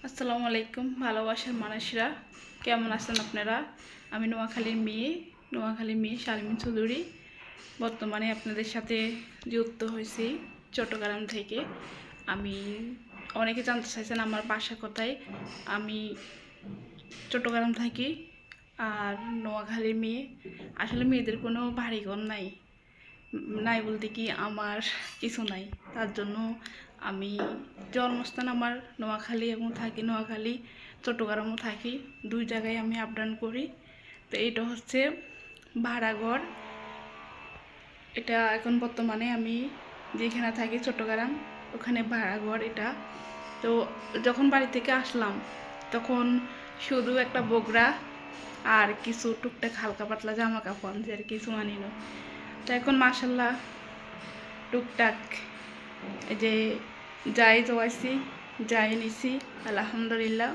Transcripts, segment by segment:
আসসালামু আলাইকুম ভালোবাসার মানুষরা, কেমন আছেন আপনারা? আমি নোয়াখালীর মেয়ে শারমিন চৌধুরী। বর্তমানে আপনাদের সাথে যুক্ত হয়েছি চট্টগ্রাম থেকে। আমি অনেকে জানতে চাইছেন আমার বাসা কোথায়। আমি চট্টগ্রাম থাকি আর নোয়াখালীর মেয়ে। আসলে মেয়েদের কোনো বাড়িঘর নাই নাই বলতে কি আমার কিছু নাই। তার জন্য আমি জন্মস্থান আমার নোয়াখালী এবং থাকি নোয়াখালী, চট্টগ্রামও থাকি, দুই জায়গায় আমি আপ ডাউন করি। তো এটা হচ্ছে ভাড়াঘর। এটা এখন বর্তমানে আমি যেখানে থাকি চট্টগ্রাম, ওখানে ভাড়াঘর এটা। তো যখন বাড়ি থেকে আসলাম তখন শুধু একটা বগরা আর কিছু টুকটাক হালকা পাতলা জামা কাপড় যে আর কিছু আনিল। তো এখন মাশাল্লাহ টুকটাক এই যে যাই জোয়াইছি, যাই নিছি আলহামদুলিল্লাহ।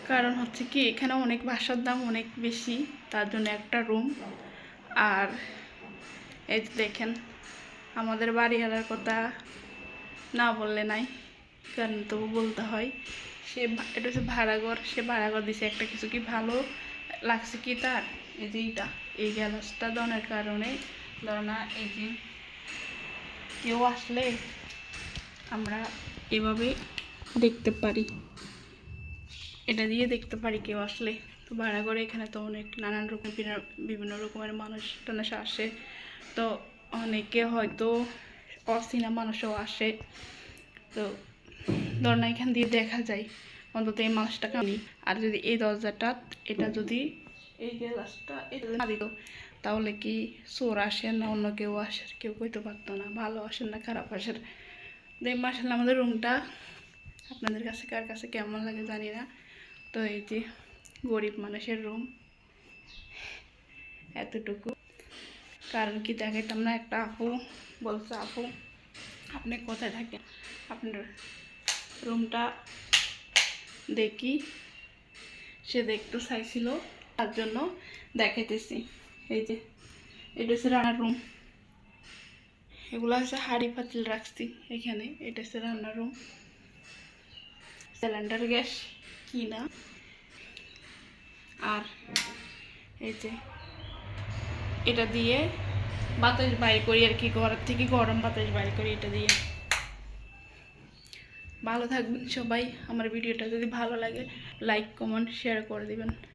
কারণ হচ্ছে কি এখানে অনেক বাসার দাম অনেক বেশি, তার জন্য একটা রুম। আর এই দেখেন আমাদের বাড়িওয়ালার কথা না বললে নাই, কারণ তবু বলতে হয়। এটা হচ্ছে ভাড়াঘর, সে ভাড়াঘর দিছে একটা কিছু কি ভালো লাগছে কি তার এই যে এই গ্যালাসটা দেওয়ার কারণে ধরো না, এই যে কেউ আসলে আমরা এভাবে দেখতে পারি, এটা দিয়ে দেখতে পারি কেউ আসলে। তো ভাড়াঘরে এখানে তো অনেক নানান রকম বিভিন্ন রকমের মানুষ টানুষ আসে। তো অনেকে হয়তো অচেনা মানুষও আসে। তো ধর না এখান দিয়ে দেখা যায় অন্তত এই মানুষটা কানি। আর যদি এই দরজাটা এটা যদি এই গ্লাসটা এটা না দিত তাহলে কি চোর আসে না অন্য কেউ আসে, কেউ কইতে পারতো না ভালো আসেন না খারাপ আসেন। দেখ মাসাল্লাহ আমাদের রুমটা আপনাদের কাছে কার কাছে কেমন লাগে জানি না। তো এই যে গরিব মানুষের রুম এতটুকু, কারণ কি দেখাইতাম না। একটা আপু বলছে, আপু আপনি কোথায় থাকেন, আপনার রুমটা দেখি। সে দেখতে চাইছিল, তার জন্য দেখাইতেছি। এই যে এটা হচ্ছে রান্নার রুম, এগুলো হচ্ছে হাঁড়ি পাতিল রাখছি এখানে। এটা হচ্ছে রান্নার রুম, সিলিন্ডার গ্যাস কিনা। আর এই যে এটা দিয়ে বাতাস বাইর করি আর কি, ঘরের থেকে গরম বাতাস বাইর করি এটা দিয়ে। ভালো থাকবেন সবাই। আমার ভিডিওটা যদি ভালো লাগে লাইক কমেন্ট শেয়ার করে দিবেন।